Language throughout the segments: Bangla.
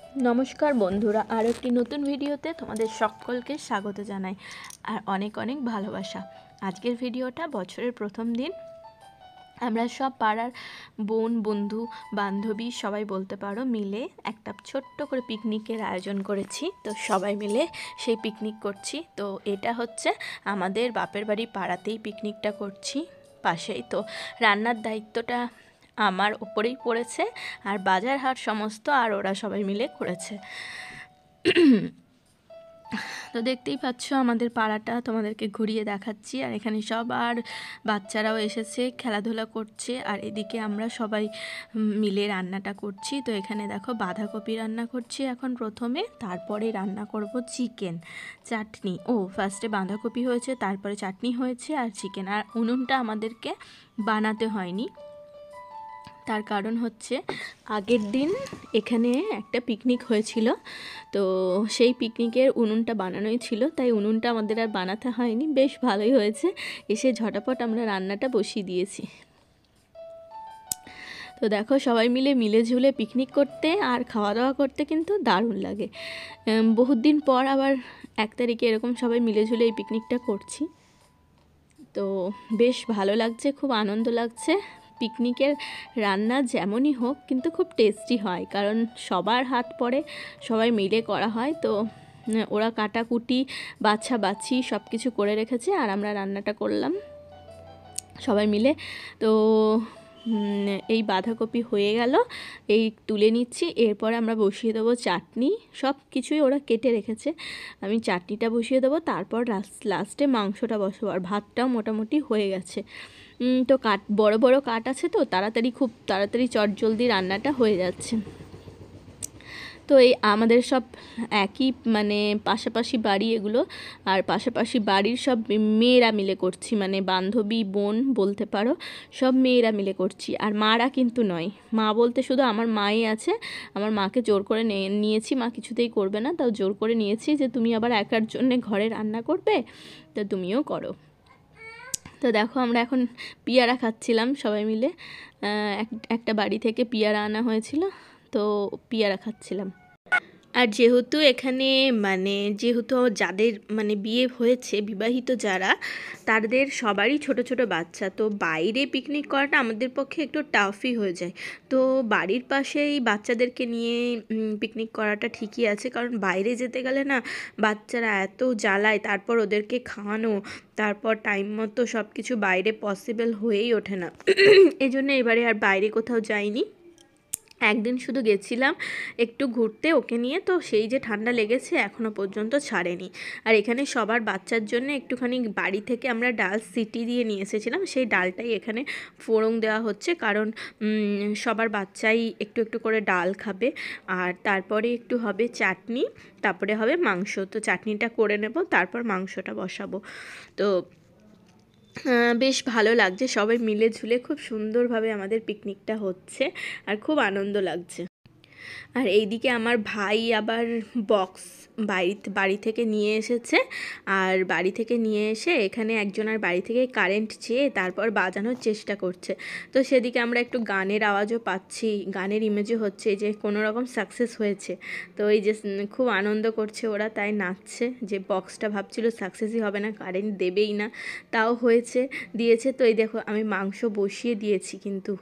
নমস্কার বন্ধুরা, আর একটি নতুন ভিডিওতে তোমাদের সকলকে স্বাগত জানাই আর অনেক অনেক ভালোবাসা। আজকের ভিডিওটা বছরের প্রথম দিন। আমরা সব পাড়ার বোন বন্ধু বান্ধবী সবাই বলতে পারো মিলে একটা ছোট্ট করে পিকনিকের আয়োজন করেছি। তো সবাই মিলে সেই পিকনিক করছি। তো এটা হচ্ছে আমাদের বাপের বাড়ি পাড়াতেই পিকনিকটা করছি, পাশেই। তো রান্নার দায়িত্বটা আমার ওপরেই পড়েছে, আর বাজার হাট সমস্ত আর ওরা সবাই মিলে করেছে। তো দেখতেই পাচ্ছ আমাদের পাড়াটা তোমাদেরকে ঘুরিয়ে দেখাচ্ছি। আর এখানে সবার বাচ্চারাও এসেছে, খেলাধুলা করছে। আর এদিকে আমরা সবাই মিলে রান্নাটা করছি। তো এখানে দেখো বাঁধাকপি রান্না করছি এখন প্রথমে, তারপরে রান্না করব চিকেন, চাটনি। ফার্স্টে বাঁধাকপি হয়েছে, তারপরে চাটনি হয়েছে আর চিকেন। আর উনুনটা আমাদেরকে বানাতে হয়নি, তার কারণ হচ্ছে আগের দিন এখানে একটা পিকনিক হয়েছিল। তো সেই পিকনিকের উনুনটা বানানোই ছিল, তাই উনুনটা আমাদের আর বানাতে হয়নি। বেশ ভালোই হয়েছে, এসে ঝটাপট আমরা রান্নাটা বসিয়ে দিয়েছি। তো দেখো সবাই মিলে ঝুলে পিকনিক করতে আর খাওয়া দাওয়া করতে কিন্তু দারুণ লাগে। বহুত দিন পর আবার 1 তারিখে এরকম সবাই মিলে ঝুলে এই পিকনিকটা করছি। তো বেশ ভালো লাগছে, খুব আনন্দ লাগছে। পিকনিকের রান্না যেমনই হোক কিন্তু খুব টেস্টি হয়, কারণ সবার হাত পড়ে, সবাই মিলে করা হয়। তো ওরা কাটাকুটি বাছি সব কিছু করে রেখেছে, আর আমরা রান্নাটা করলাম সবাই মিলে। তো এই বাঁধাকপি হয়ে গেল, এই তুলে নিচ্ছি। এরপরে আমরা বসিয়ে দেবো চাটনি, সব কিছুই ওরা কেটে রেখেছে। আমি চাটনিটা বসিয়ে দেবো, তারপর লাস্টে মাংসটা বসাবো। আর ভাতটাও মোটামুটি হয়ে গেছে। তো বড় বড় কাঠ আছে, তো খুব তাড়াতাড়ি চটজলদি রান্নাটা হয়ে যাচ্ছে। তো এই আমাদের সব একই পাশাপাশি বাড়ি এগুলো, আর পাশাপাশি বাড়ির সব মেয়েরা মিলে করছি, বান্ধবী বোন বলতে পারো, সব মেয়েরা মিলে করছি। আর মারা কিন্তু নয়, মা বলতে শুধু আমার মাই আছে। আমার মাকে জোর করে নিয়েছি, মা কিছুতেই করবে না, তাও জোর করে নিয়েছি যে তুমি আবার একার জন্যে ঘরে রান্না করবে, তো তুমিও করো। তো দেখো আমরা এখন পিয়ারা খাচ্ছিলাম সবাই মিলে। একটা বাড়ি থেকে পিয়ারা আনা হয়েছিল, তো পিয়ারা খাচ্ছিলাম। আর যেহেতু এখানে যেহেতু যাদের বিয়ে হয়েছে, বিবাহিত যারা, তাদের সবারই ছোট ছোট বাচ্চা, তো বাইরে পিকনিক করাটা আমাদের পক্ষে একটু টাফই হয়ে যায়। তো বাড়ির পাশেই বাচ্চাদেরকে নিয়ে পিকনিক করাটা ঠিকই আছে, কারণ বাইরে যেতে গেলে না বাচ্চারা এত জ্বালায়, তারপর ওদেরকে খাওয়ানো, তারপর টাইম মতো সব কিছু বাইরে পসিবল হয়েই ওঠে না। এই জন্য এবারে আর বাইরে কোথাও যাইনি। একদিন শুধু গেছিলাম একটু ঘুরতে ওকে নিয়ে, তো সেই যে ঠান্ডা লেগেছে এখনও পর্যন্ত ছাড়েনি। আর এখানে সবার বাচ্চার জন্য একটুখানি বাড়ি থেকে আমরা ডাল সিটি দিয়ে নিয়ে এসেছিলাম, সেই ডালটাই এখানে ফোড়ন দেওয়া হচ্ছে, কারণ সবার বাচ্চাই একটু একটু করে ডাল খাবে। আর তারপরে একটু হবে চাটনি, তারপরে হবে মাংস। তো চাটনিটা করে নেব, তারপর মাংসটা বসাবো। তো বেশ ভালো লাগছে, সবাই মিলে ঝুলে খুব সুন্দরভাবে আমাদের পিকনিকটা হচ্ছে, আর খুব আনন্দ লাগছে। আর এইদিকে আমার ভাই আবার বক্স বাড়ি থেকে নিয়ে এসেছে। আর বাড়ি থেকে নিয়ে এসে এখানে একজনের বাড়ি থেকে কারেন্ট চেয়ে তারপর বাজানোর চেষ্টা করছে। তো সেদিকে আমরা একটু গানের আওয়াজও পাচ্ছি, গানের ইমেজও হচ্ছে যে কোনো রকম সাকসেস হয়েছে। তো এই যে খুব আনন্দ করছে ওরা, তাই নাচছে। যে বক্সটা ভাবছিল সাকসেসই হবে না, কারেন্ট দেবেই না, তাও দিয়েছে। তো এই দেখো আমি মাংস বসিয়ে দিয়েছি, কিন্তু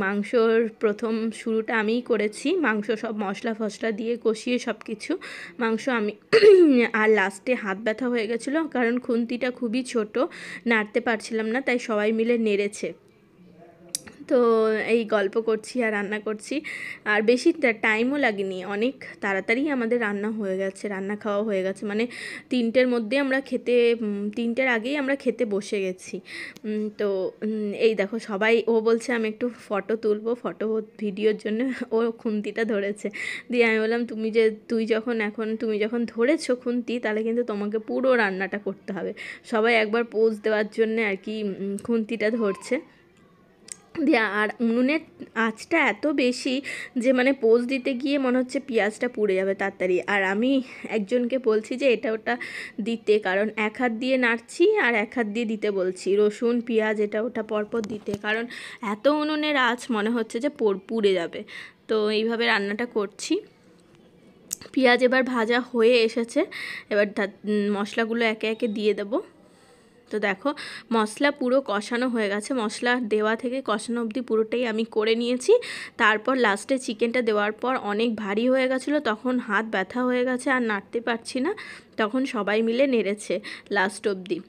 মাংসর প্রথম শুরুটা আমিই করেছি। মাংস সব মশলা ফসলা দিয়ে কষিয়ে সব কিছু মাংস আমি আর লাস্টে হাত ব্যথা হয়ে গেছিলো, কারণ খুন্তিটা খুবই ছোট, নাড়তে পারছিলাম না, তাই সবাই মিলে নেড়েছে। তো এই গল্প করছি আর রান্না করছি, আর বেশি টাইমও লাগেনি, অনেক তাড়াতাড়ি আমাদের রান্না হয়ে গেছে, রান্না খাওয়া হয়ে গেছে। 3টের মধ্যে আমরা 3টের আগেই আমরা খেতে বসে গেছি। তো এই দেখো সবাই, ও বলছে আমি একটু ফটো তুলবো, ভিডিওর জন্য ও খুন্তিটা ধরেছে। দিয়ে আমি বললাম তুমি যখন ধরেছো খুন্তি, তাহলে কিন্তু তোমাকে পুরো রান্নাটা করতে হবে। সবাই একবার পোজ দেওয়ার জন্যে আর কি খুন্তিটা ধরছে। দিয়ে আর উনুনের আঁচটা এত বেশি যে পোজ দিতে গিয়ে মনে হচ্ছে পেঁয়াজটা পুড়ে যাবে তাড়াতাড়ি। আর আমি একজনকে বলছি যে এটা ওটা দিতে, কারণ এক হাত দিয়ে নাড়ছি আর এক হাত দিয়ে দিতে বলছি, রসুন পেঁয়াজ এটা ওটা পরপর দিতে, কারণ এত উনুনের আঁচ মনে হচ্ছে যে পুড়ে যাবে। তো এইভাবে রান্নাটা করছি। পেঁয়াজ এবার ভাজা হয়ে এসেছে, এবার মশলাগুলো একে একে দিয়ে দেবো। তো দেখো মশলা পুরো কষানো হয়ে গেছে, মশলা দেওয়া থেকে কষানো অবধি পুরোটাই আমি করে নিয়েছি। তারপর লাস্টে চিকেনটা দেওয়ার পর অনেক ভারী হয়ে গেছিলো, তখন হাত ব্যথা হয়ে গেছে আর নাড়তে পারছি না, তখন সবাই মিলে নেড়েছে লাস্ট অবধি।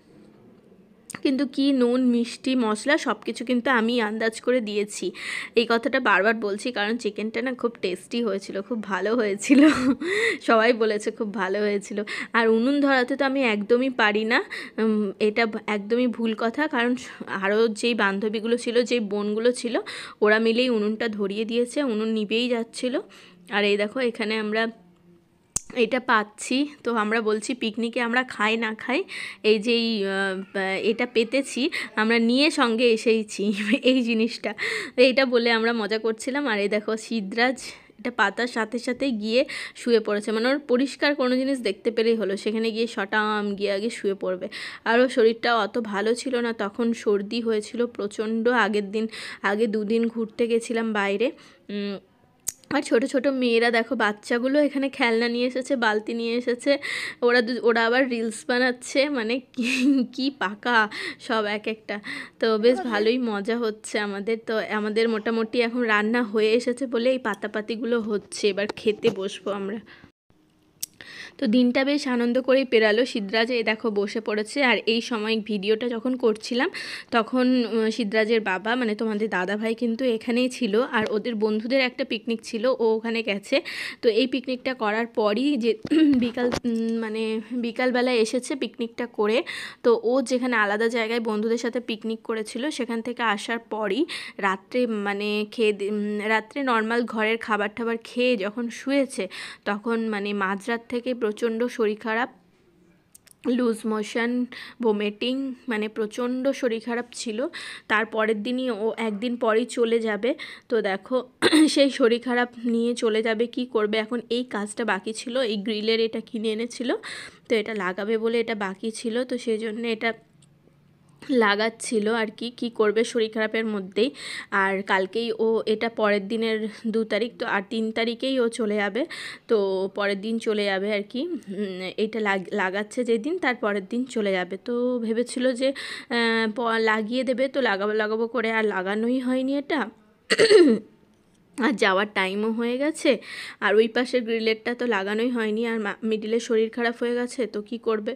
কিন্তু কি নুন মিষ্টি মশলা সব কিছু কিন্তু আমি আন্দাজ করে দিয়েছি। এই কথাটা বারবার বলছি কারণ চিকেনটা না খুব টেস্টি হয়েছিল, খুব ভালো হয়েছিল। সবাই বলেছে খুব ভালো হয়েছিল। আর উনুন ধরাতে তো আমি একদমই পারি না, এটা একদমই ভুল কথা, কারণ আরও যেই বান্ধবীগুলো ছিল, যেই বোনগুলো ছিল, ওরা মিলেই উনুনটা ধরিয়ে দিয়েছে, উনুন নিভেই যাচ্ছিল। আর এই দেখো এখানে আমরা এটা পাচ্ছি, তো আমরা বলছি পিকনিকে আমরা খাই না খাই, এই যে এটা পেতেছি আমরা নিয়ে সঙ্গে এসেইছি এই জিনিসটা, এইটা বলে আমরা মজা করছিলাম। আর এই দেখো সিদ্রাজ এটা পাতার সাথে সাথে গিয়ে শুয়ে পড়েছে, মানে ওর পরিষ্কার কোনো জিনিস দেখতে পেলেই হলো, সেখানে গিয়ে শটাম গিয়ে আগে শুয়ে পড়বে। আর ওর শরীরটা অত ভালো ছিল না, তখন সর্দি হয়েছিল প্রচণ্ড। আগে 2 দিন ঘুরতে গেছিলাম বাইরে। আর ছোট ছোট মেয়েরা দেখো, বাচ্চাগুলো এখানে খেলনা নিয়ে এসেছে, বালতি নিয়ে এসেছে, ওরা আবার রিলস বানাচ্ছে, মানে কি পাকা সব এক একটা। তো বেশ ভালোই মজা হচ্ছে আমাদের। তো আমাদের মোটামুটি এখন রান্না হয়ে এসেছে বলে এই পাতাপাতিগুলো হচ্ছে, এবার খেতে বসবো আমরা। তো দিনটা বেশ আনন্দ করেই পেরালো। সিদ্রাজ এই দেখো বসে পড়েছে, আর এই সময় ভিডিওটা যখন করছিলাম তখন সিদ্রাজের বাবা মানে তোমাদের দাদা ভাই কিন্তু এখানেই ছিল, আর ওদের বন্ধুদের একটা পিকনিক ছিল, ও ওখানে গেছে। তো এই পিকনিকটা করার পরই যে বিকালবেলা এসেছে পিকনিকটা করে, তো ও যেখানে আলাদা জায়গায় বন্ধুদের সাথে পিকনিক করেছিল সেখান থেকে আসার পরই রাত্রে রাত্রে নর্মাল ঘরের খাবার টাবার খেয়ে যখন শুয়েছে, তখন মানে মাঝরাত থেকে প্রচণ্ড শরীর খারাপ, লুজ মোশন, ভমিটিং, মানে প্রচণ্ড শরীর খারাপ ছিল। তারপরের দিনই ও একদিন পরেই চলে যাবে। তো দেখো সেই শরীর খারাপ নিয়ে চলে যাবে, কি করবে এখন? এই কাজটা বাকি ছিল, এই গ্রিলের এটা কিনে এনেছিল, তো এটা লাগাবে বলে এটা বাকি ছিল, তো সেই জন্য এটা লাগাচ্ছিল আর কি করবে শরীর খারাপের মধ্যেই। আর কালকেই ও এটা পরের দিনের 2 তারিখ, তো আর 3 তারিখেই ও চলে যাবে, তো পরের দিন চলে যাবে আর কি। এটা লাগাচ্ছে যেদিন তার পরের দিন চলে যাবে। তো ভেবেছিল যে লাগিয়ে দেবে, তো লাগাবো করে আর লাগানোই হয়নি এটা। আর যাওয়ার টাইমও হয়ে গেছে, আর ওই পাশের গ্রিলেরটা তো লাগানোই হয়নি, আর মিডিলে শরীর খারাপ হয়ে গেছে, তো কি করবে?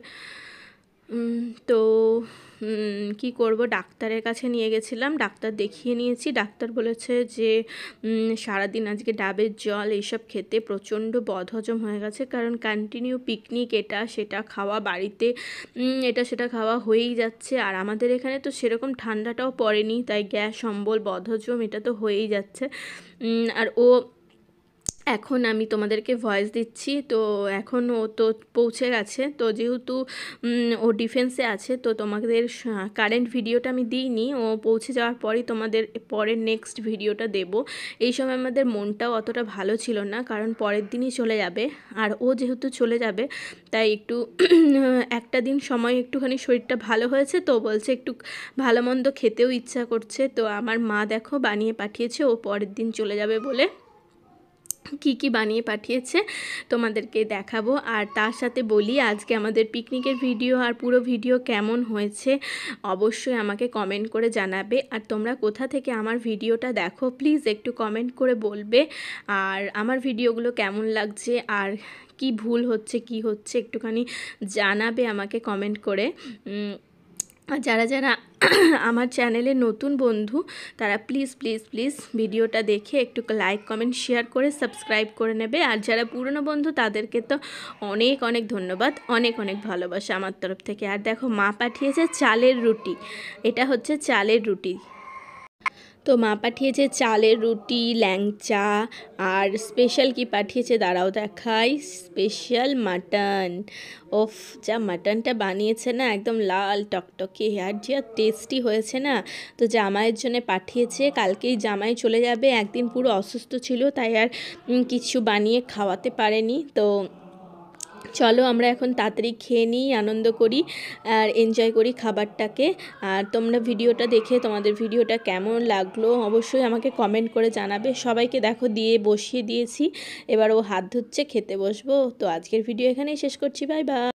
তো কি করব, ডাক্তারের কাছে নিয়ে গেছিলাম, ডাক্তার দেখিয়ে নিয়েছি। ডাক্তার বলেছে যে সারাদিন আজকে ডাবের জল এইসব খেতে প্রচণ্ড বদহজম হয়ে গেছে, কারণ কন্টিনিউ পিকনিক এটা সেটা খাওয়া, বাড়িতে এটা সেটা খাওয়া হয়েই যাচ্ছে। আর আমাদের এখানে তো সেরকম ঠান্ডাটাও পড়েনি, তাই গ্যাস অম্বল বদহজম এটা তো হয়েই যাচ্ছে। আর এখন আমি তোমাদেরকে ভয়েস দিচ্ছি, তো এখন ও তো পৌঁছে গেছে, তো যেহেতু ও ডিফেন্সে আছে, তো তোমাদের কারেন্ট ভিডিওটা আমি দিইনি, ও পৌঁছে যাওয়ার পরই তোমাদের পরের নেক্সট ভিডিওটা দেব। এই সময় আমাদের মনটাও অতটা ভালো ছিল না, কারণ পরের দিনই চলে যাবে, আর ও যেহেতু চলে যাবে তাই একটু একটা দিন সময় একটুখানি শরীরটা ভালো হয়েছে, তো বলছে একটু ভালো মন্দ খেতেও ইচ্ছা করছে। তো আমার মা দেখো বানিয়ে পাঠিয়েছে, ও পরের দিন চলে যাবে বলে কি বানিয়ে পাঠিয়েছে তোমাদেরকে দেখাবো। আর তার সাথে বলি, আজকে আমাদের পিকনিকের ভিডিও আর পুরো ভিডিও কেমন হয়েছে অবশ্যই আমাকে কমেন্ট করে জানাবে। আর তোমরা কোথা থেকে আমার ভিডিওটা দেখো প্লিজ একটু কমেন্ট করে বলবে, আর আমার ভিডিওগুলো কেমন লাগছে আর কি ভুল হচ্ছে কি হচ্ছে একটুখানি জানাবে আমাকে কমেন্ট করে। আর যারা যারা আমার চ্যানেলে নতুন বন্ধু তারা প্লিজ প্লিজ প্লিজ ভিডিওটা দেখে একটু লাইক কমেন্ট শেয়ার করে সাবস্ক্রাইব করে নেবে। আর যারা পুরনো বন্ধু তাদেরকে তো অনেক অনেক ধন্যবাদ, অনেক অনেক ভালোবাসা আমার তরফ থেকে। আর দেখো মা পাঠিয়েছে চালের রুটি, এটা হচ্ছে চালের রুটি। তো মা পাঠিয়েছে চালের রুটি, ল্যাংচা, আর স্পেশাল কি পাঠিয়েছে দাঁড়াও দেখাই, স্পেশাল মাটন। ওফ, যা মাটনটা বানিয়েছে না একদম লাল টকটকে, আর যা টেস্টি হয়েছে না। তো জামাইয়ের জন্য পাঠিয়েছে, কালকেই জামাই চলে যাবে, একদিন পুরো অসুস্থ ছিল তাই আর কিছু বানিয়ে খাওয়াতে পারেনি। তো চলো আমরা এখন তাড়াতাড়ি খেয়ে নিই, আনন্দ করি আর এনজয় করি খাবারটাকে। আর তোমরা ভিডিওটা দেখে তোমাদের ভিডিওটা কেমন লাগলো অবশ্যই আমাকে কমেন্ট করে জানাবে। সবাইকে দেখো দিয়ে বসিয়ে দিয়েছি, এবার ও হাত ধুচ্ছে, খেতে বসবো। তো আজকের ভিডিও এখানেই শেষ করছি, বাই বাই।